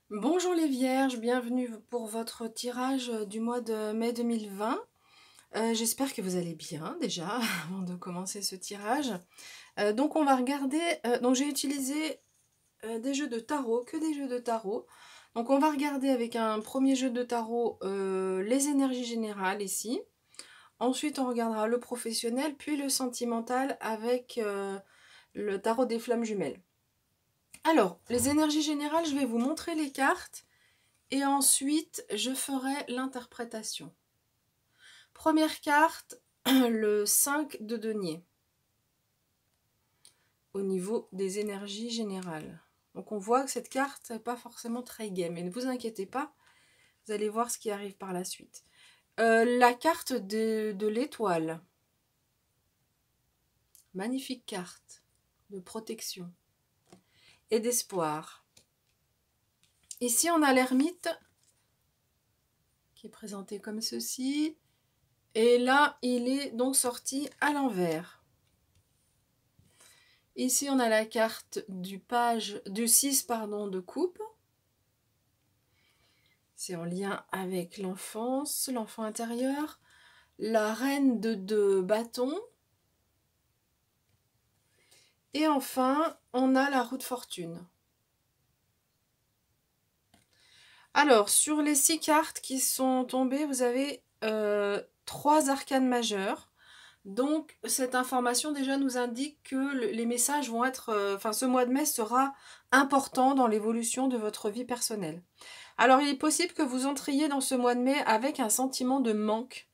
Bonjour les vierges, bienvenue pour votre tirage du mois de mai 2020. J'espère que vous allez bien déjà avant de commencer ce tirage. Donc on va regarder, donc j'ai utilisé des jeux de tarot, que des jeux de tarot. Donc on va regarder avec un premier jeu de tarot les énergies générales ici. Ensuite on regardera le professionnel, puis le sentimental avec le tarot des flammes jumelles. Alors, les énergies générales, je vais vous montrer les cartes. Et ensuite, je ferai l'interprétation. Première carte, le 5 de denier, au niveau des énergies générales. Donc on voit que cette carte n'est pas forcément très gai, mais ne vous inquiétez pas, vous allez voir ce qui arrive par la suite. La carte de l'étoile. Magnifique carte de protection et d'espoir. Ici, on a l'ermite qui est présenté comme ceci. Et là, il est donc sorti à l'envers. Ici, on a la carte du 6 de coupe. C'est en lien avec l'enfance, l'enfant intérieur. La reine de bâton. Et enfin, on a la roue de fortune. Alors, sur les 6 cartes qui sont tombées, vous avez 3 arcanes majeures. Donc, cette information déjà nous indique que les messages vont être... ce mois de mai sera important dans l'évolution de votre vie personnelle. Alors, il est possible que vous entriez dans ce mois de mai avec un sentiment de manque.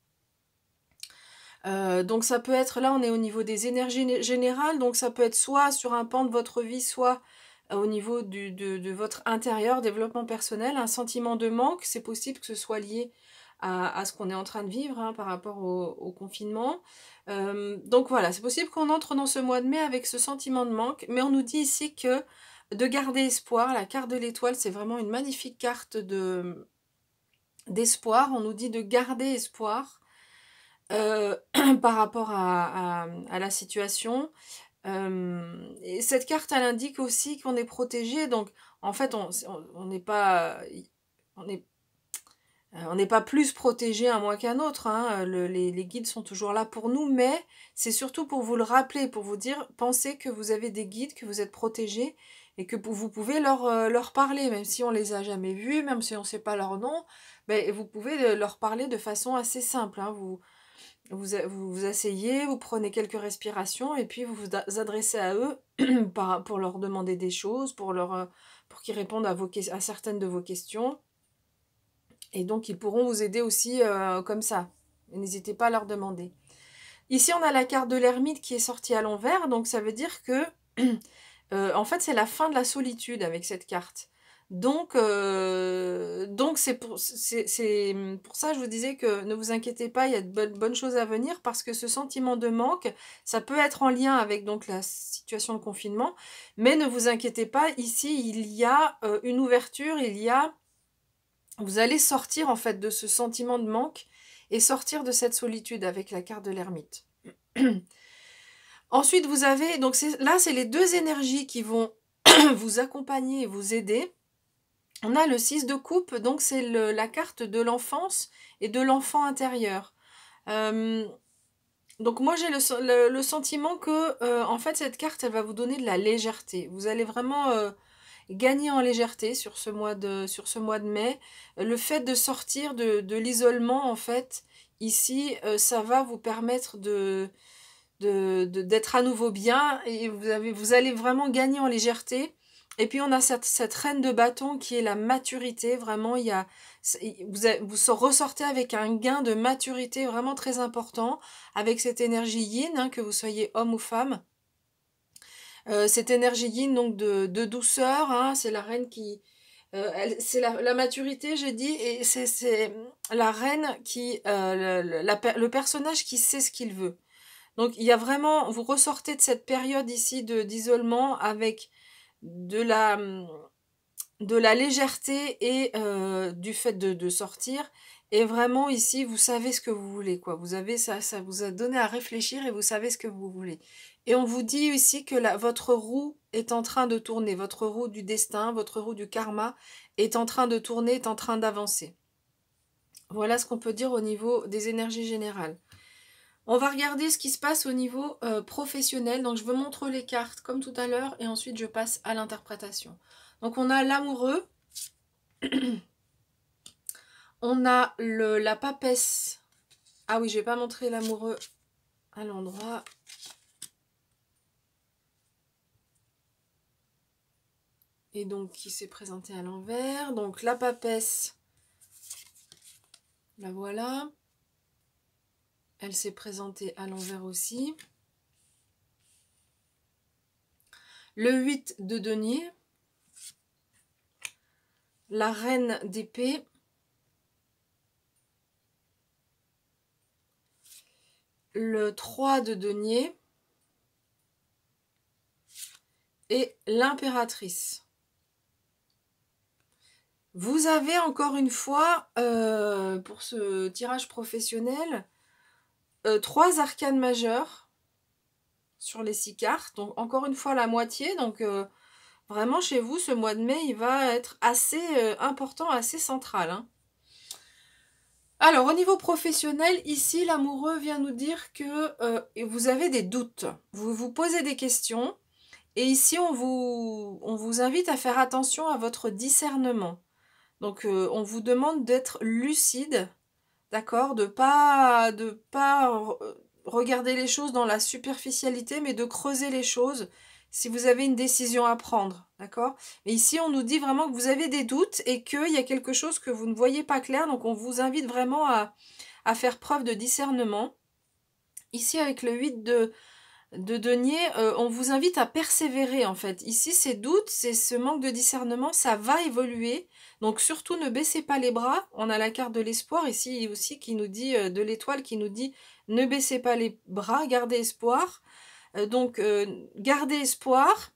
Donc, ça peut être... Là, on est au niveau des énergies générales. Donc, ça peut être soit sur un pan de votre vie, soit au niveau de votre intérieur, développement personnel. Un sentiment de manque, c'est possible que ce soit lié à ce qu'on est en train de vivre par rapport au confinement. Donc voilà, c'est possible qu'on entre dans ce mois de mai avec ce sentiment de manque, mais on nous dit ici que de garder espoir. La carte de l'étoile, c'est vraiment une magnifique carte d'espoir. On nous dit de garder espoir par rapport à la situation. Et cette carte, elle indique aussi qu'on est protégé. Donc, en fait, on n'est pas... On n'est pas plus protégé un mois qu'un autre, hein. Les guides sont toujours là pour nous, mais c'est surtout pour vous le rappeler, pour vous dire, pensez que vous avez des guides, que vous êtes protégés, et que vous pouvez leur parler, même si on les a jamais vus, même si on ne sait pas leur nom, ben, vous pouvez leur parler de façon assez simple, hein. Vous asseyez, vous prenez quelques respirations, et puis vous vous adressez à eux pour leur demander des choses, pour qu'ils répondent à certaines de vos questions. Et donc, ils pourront vous aider aussi comme ça. N'hésitez pas à leur demander. Ici, on a la carte de l'ermite qui est sortie à l'envers. Donc, ça veut dire que, en fait, c'est la fin de la solitude avec cette carte. Donc c'est pour ça que je vous disais que ne vous inquiétez pas, il y a de bonnes choses à venir parce que ce sentiment de manque, ça peut être en lien avec donc la situation de confinement. Mais ne vous inquiétez pas, ici, il y a une ouverture, vous allez sortir en fait de ce sentiment de manque et sortir de cette solitude avec la carte de l'ermite. Ensuite, vous avez, donc là, c'est les deux énergies qui vont vous accompagner et vous aider. On a le 6 de coupe, donc c'est la carte de l'enfance et de l'enfant intérieur. Donc moi, j'ai le sentiment que, en fait, cette carte, elle va vous donner de la légèreté. Vous allez vraiment gagner en légèreté sur ce mois de mai. Le fait de sortir de l'isolement, en fait, ici, ça va vous permettre d'être à nouveau bien et vous allez vraiment gagner en légèreté. Et puis on a cette reine de bâton qui est la maturité. Vraiment, vous ressortez avec un gain de maturité vraiment très important, avec cette énergie yin, hein, que vous soyez homme ou femme. Cette énergie yin, donc de douceur, hein, c'est la reine qui... c'est la maturité, j'ai dit, et c'est la reine qui... le personnage qui sait ce qu'il veut. Donc il y a vraiment... Vous ressortez de cette période ici d'isolement avec de la légèreté et du fait de sortir Et vraiment ici, vous savez ce que vous voulez, quoi. Vous avez ça vous a donné à réfléchir et vous savez ce que vous voulez. Et on vous dit ici que votre roue est en train de tourner, votre roue du destin, votre roue du karma est en train de tourner, est en train d'avancer. Voilà ce qu'on peut dire au niveau des énergies générales. On va regarder ce qui se passe au niveau professionnel. Donc je vous montre les cartes comme tout à l'heure et ensuite je passe à l'interprétation. Donc on a l'amoureux. On a la papesse. Ah oui, je vais pas montrer l'amoureux à l'endroit. Et donc, qui s'est présenté à l'envers. Donc, la papesse, la voilà. Elle s'est présentée à l'envers aussi. Le 8 de denier. La reine d'épée. Le 3 de denier. Et l'impératrice. Vous avez encore une fois, pour ce tirage professionnel, 3 arcanes majeures sur les 6 cartes. Donc encore une fois la moitié. Donc vraiment chez vous, ce mois de mai, il va être assez important, assez central. Hein. Alors au niveau professionnel, ici l'amoureux vient nous dire que vous avez des doutes. Vous vous posez des questions. Et ici on vous invite à faire attention à votre discernement. Donc on vous demande d'être lucide, d'accord, de pas regarder les choses dans la superficialité, mais de creuser les choses si vous avez une décision à prendre, d'accord. Mais ici on nous dit vraiment que vous avez des doutes et qu'il y a quelque chose que vous ne voyez pas clair, donc on vous invite vraiment à faire preuve de discernement. Ici avec le 8 de denier, on vous invite à persévérer en fait. Ici, ces doutes, c'est ce manque de discernement, ça va évoluer. Donc surtout, ne baissez pas les bras. On a la carte de l'espoir ici aussi qui nous dit, de l'étoile qui nous dit, ne baissez pas les bras, gardez espoir. Donc, gardez espoir.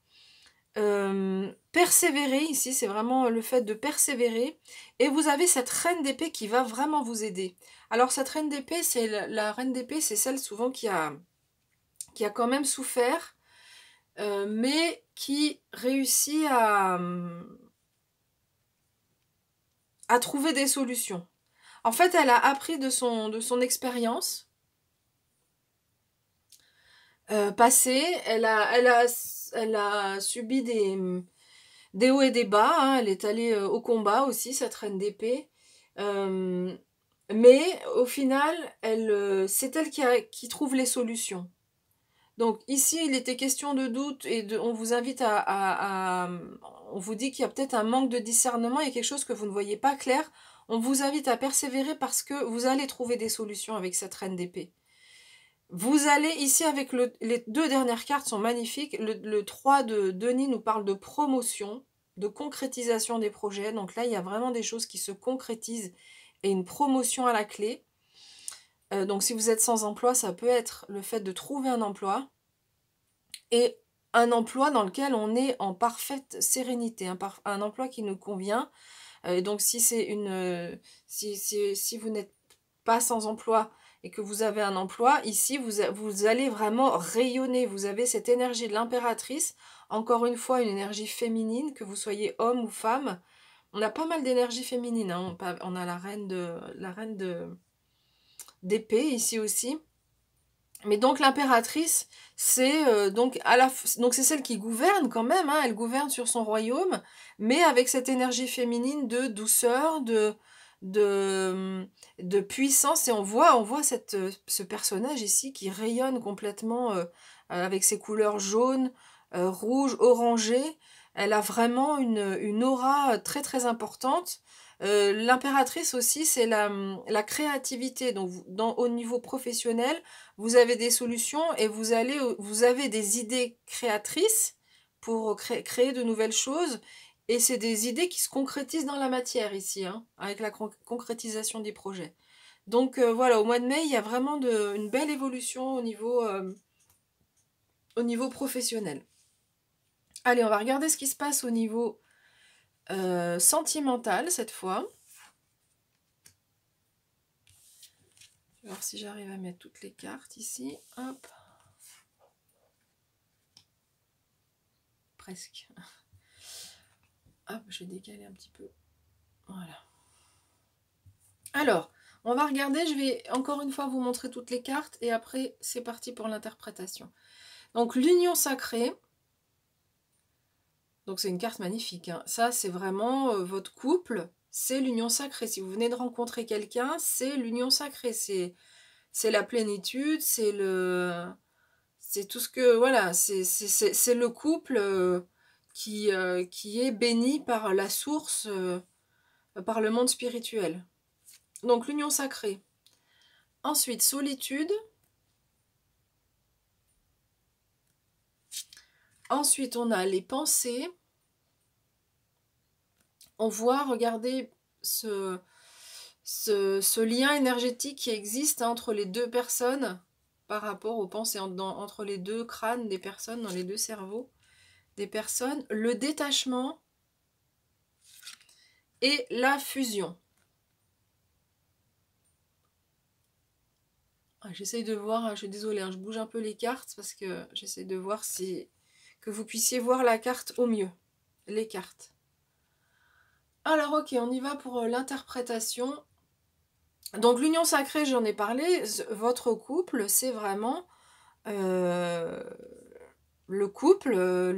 Persévérer, ici, c'est vraiment le fait de persévérer. Et vous avez cette reine d'épée qui va vraiment vous aider. Alors, cette reine d'épée, c'est la reine d'épée, c'est celle souvent qui a quand même souffert, mais qui réussit à trouver des solutions. En fait, elle a appris de son expérience passée, elle a subi des hauts et des bas, hein. Elle est allée au combat aussi, cette reine d'épée. Mais au final, c'est elle qui trouve les solutions. Donc ici, il était question de doute et on vous invite on vous dit qu'il y a peut-être un manque de discernement, il y a quelque chose que vous ne voyez pas clair. On vous invite à persévérer parce que vous allez trouver des solutions avec cette reine d'épée. Vous allez ici avec les 2 dernières cartes sont magnifiques. Le 3 de Denis nous parle de promotion, de concrétisation des projets. Donc là, il y a vraiment des choses qui se concrétisent et une promotion à la clé. Donc si vous êtes sans emploi, ça peut être le fait de trouver un emploi. Et un emploi dans lequel on est en parfaite sérénité, un emploi qui nous convient. Donc si c'est si vous n'êtes pas sans emploi et que vous avez un emploi, ici vous allez vraiment rayonner. Vous avez cette énergie de l'impératrice, encore une fois une énergie féminine, que vous soyez homme ou femme. On a pas mal d'énergie féminine, hein. On a la reine d'épée ici aussi. Mais donc l'impératrice, c'est donc c'est celle qui gouverne quand même, hein, elle gouverne sur son royaume, mais avec cette énergie féminine de douceur, de puissance. Et on voit ce personnage ici qui rayonne complètement avec ses couleurs jaunes, rouges, orangées. Elle a vraiment une aura très très importante. L'impératrice aussi, c'est la créativité. Donc, au niveau professionnel, vous avez des solutions et vous avez des idées créatrices pour créer de nouvelles choses. Et c'est des idées qui se concrétisent dans la matière ici, hein, avec la concrétisation des projets. Donc voilà, au mois de mai, il y a vraiment une belle évolution au niveau professionnel. Allez, on va regarder ce qui se passe au niveau sentimental cette fois. Je vais voir si j'arrive à mettre toutes les cartes ici. Hop. Presque. Hop, je vais décaler un petit peu. Voilà. Alors, on va regarder, je vais encore une fois vous montrer toutes les cartes et après c'est parti pour l'interprétation. Donc l'union sacrée, donc c'est une carte magnifique, hein. Ça c'est vraiment votre couple, c'est l'union sacrée. Si vous venez de rencontrer quelqu'un, c'est l'union sacrée, c'est la plénitude, c'est tout ce que, voilà, c'est le couple qui est béni par la source, par le monde spirituel. Donc l'union sacrée. Ensuite, solitude. Ensuite, on a les pensées. On voit, regardez, ce lien énergétique qui existe entre les deux personnes par rapport aux pensées, entre les deux crânes des personnes, dans les deux cerveaux des personnes. Le détachement et la fusion. J'essaye de voir, je suis désolée, je bouge un peu les cartes parce que j'essaie de voir si que vous puissiez voir la carte au mieux, les cartes. Alors ok, on y va pour l'interprétation. Donc l'union sacrée, j'en ai parlé, votre couple, c'est vraiment le couple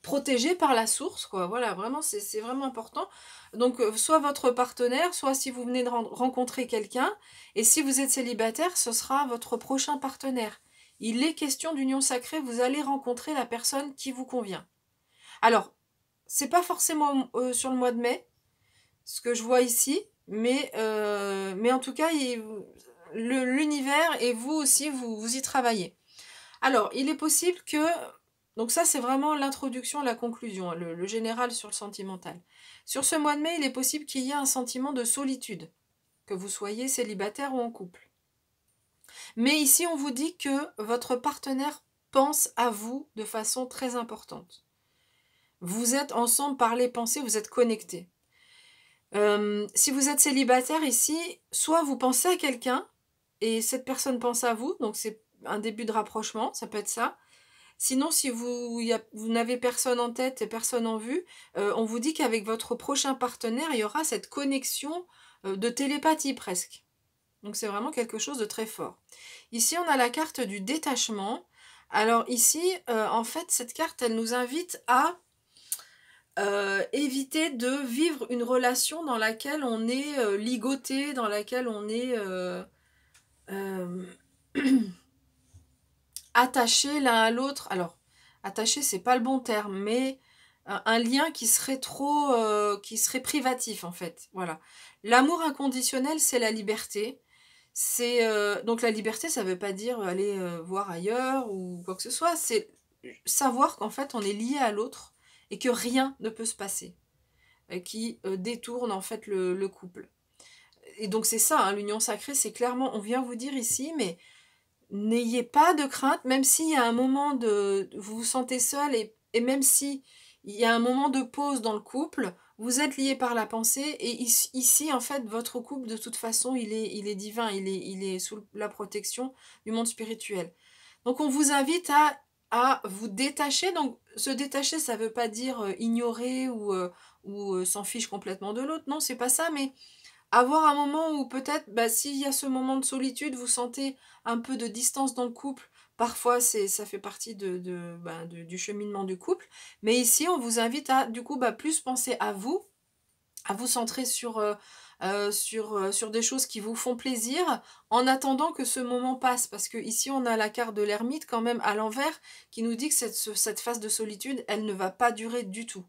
protégé par la source, quoi. Voilà, vraiment, c'est vraiment important. Donc, soit votre partenaire, soit si vous venez de rencontrer quelqu'un, et si vous êtes célibataire, ce sera votre prochain partenaire. Il est question d'union sacrée, vous allez rencontrer la personne qui vous convient. Alors, c'est pas forcément sur le mois de mai, ce que je vois ici, mais en tout cas, l'univers et vous aussi, vous y travaillez. Alors, il est possible que... Donc ça, c'est vraiment l'introduction, la conclusion, hein, le général sur le sentimental. Sur ce mois de mai, il est possible qu'il y ait un sentiment de solitude, que vous soyez célibataire ou en couple. Mais ici, on vous dit que votre partenaire pense à vous de façon très importante. Vous êtes ensemble par les pensées, vous êtes connectés. Si vous êtes célibataire ici, soit vous pensez à quelqu'un et cette personne pense à vous, donc c'est un début de rapprochement, ça peut être ça. Sinon, si vous n'avez personne en tête et personne en vue, on vous dit qu'avec votre prochain partenaire, il y aura cette connexion de télépathie presque. Donc c'est vraiment quelque chose de très fort. Ici, on a la carte du détachement. Alors ici, en fait, cette carte, elle nous invite à éviter de vivre une relation dans laquelle on est ligoté, dans laquelle on est attaché l'un à l'autre. Alors, attaché, c'est pas le bon terme, mais un lien qui serait trop, qui serait privatif en fait. Voilà. L'amour inconditionnel, c'est la liberté. C'est donc la liberté, ça veut pas dire aller voir ailleurs ou quoi que ce soit. C'est savoir qu'en fait, on est lié à l'autre et que rien ne peut se passer qui détourne en fait le couple. Et donc c'est ça, hein, l'union sacrée, c'est clairement, on vient vous dire ici, mais n'ayez pas de crainte, même s'il y a un moment de... Vous vous sentez seul et même si il y a un moment de pause dans le couple, vous êtes liés par la pensée et ici, en fait, votre couple, de toute façon, il est divin, il est sous la protection du monde spirituel. Donc, on vous invite à vous détacher. Donc, se détacher, ça ne veut pas dire ignorer ou s'en fiche complètement de l'autre. Non, c'est pas ça, mais avoir un moment où peut-être, s'il y a ce moment de solitude, vous sentez un peu de distance dans le couple. Parfois, ça fait partie du cheminement du couple. Mais ici, on vous invite à, du coup, plus penser à vous centrer sur des choses qui vous font plaisir, en attendant que ce moment passe. Parce que ici, on a la carte de l'ermite quand même à l'envers, qui nous dit que cette phase de solitude, elle ne va pas durer du tout.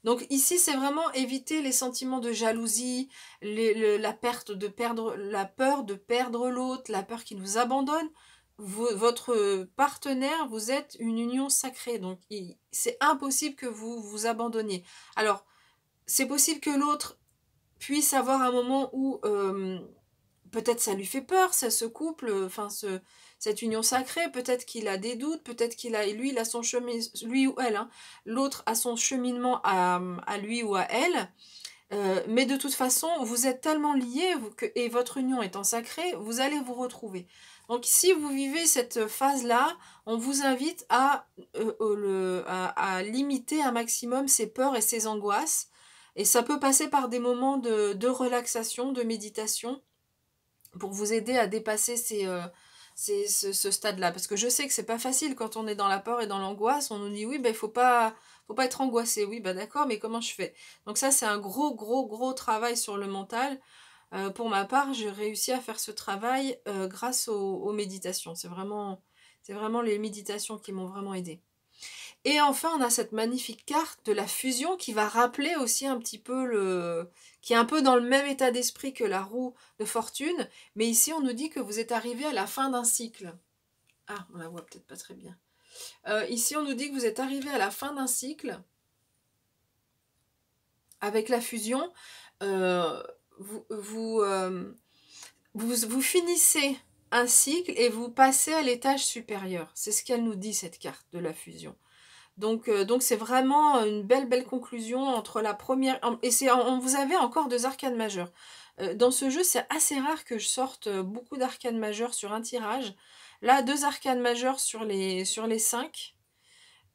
Donc ici, c'est vraiment éviter les sentiments de jalousie, la peur de perdre l'autre, la peur qu'il nous abandonne. Votre partenaire, vous êtes une union sacrée, donc c'est impossible que vous vous abandonniez. Alors, c'est possible que l'autre puisse avoir un moment où peut-être ça lui fait peur, ça se couple, cette union sacrée, peut-être qu'il a des doutes, peut-être lui, il a son chemin, lui ou elle, hein, l'autre a son cheminement à lui ou à elle. Mais de toute façon, vous êtes tellement liés et votre union étant sacrée, vous allez vous retrouver. Donc si vous vivez cette phase-là, on vous invite à limiter un maximum ces peurs et ces angoisses. Et ça peut passer par des moments de relaxation, de méditation, pour vous aider à dépasser ce stade-là. Parce que je sais que c'est pas facile quand on est dans la peur et dans l'angoisse. On nous dit oui, ben faut pas être angoissé. Oui, ben d'accord, mais comment je fais? Donc ça, c'est un gros travail sur le mental. Pour ma part, j'ai réussi à faire ce travail grâce aux méditations. C'est vraiment les méditations qui m'ont vraiment aidée. Et enfin, on a cette magnifique carte de la fusion qui va rappeler aussi un petit peu qui est un peu dans le même état d'esprit que la roue de fortune. Mais ici, on nous dit que vous êtes arrivé à la fin d'un cycle. Ah, on la voit peut-être pas très bien. Ici, on nous dit que vous êtes arrivé à la fin d'un cycle. Avec la fusion, euh, vous finissez un cycle et vous passez à l'étage supérieur. C'est ce qu'elle nous dit, cette carte de la fusion. Donc c'est vraiment une belle conclusion entre la première... Et vous avez encore 2 arcanes majeures. Dans ce jeu, c'est assez rare que je sorte beaucoup d'arcanes majeures sur un tirage. Là, 2 arcanes majeures sur les 5.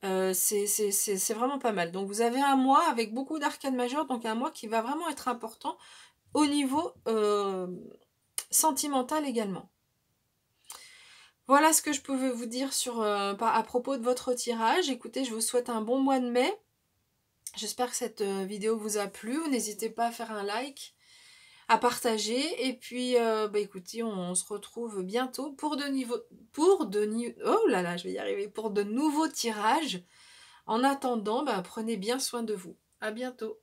C'est vraiment pas mal. Donc vous avez un mois avec beaucoup d'arcanes majeures, donc un mois qui va vraiment être important au niveau sentimental également. Voilà ce que je pouvais vous dire à propos de votre tirage. Écoutez, je vous souhaite un bon mois de mai. J'espère que cette vidéo vous a plu. N'hésitez pas à faire un like, à partager. Et puis, écoutez, on se retrouve bientôt pour de nouveaux tirages. En attendant, prenez bien soin de vous. À bientôt.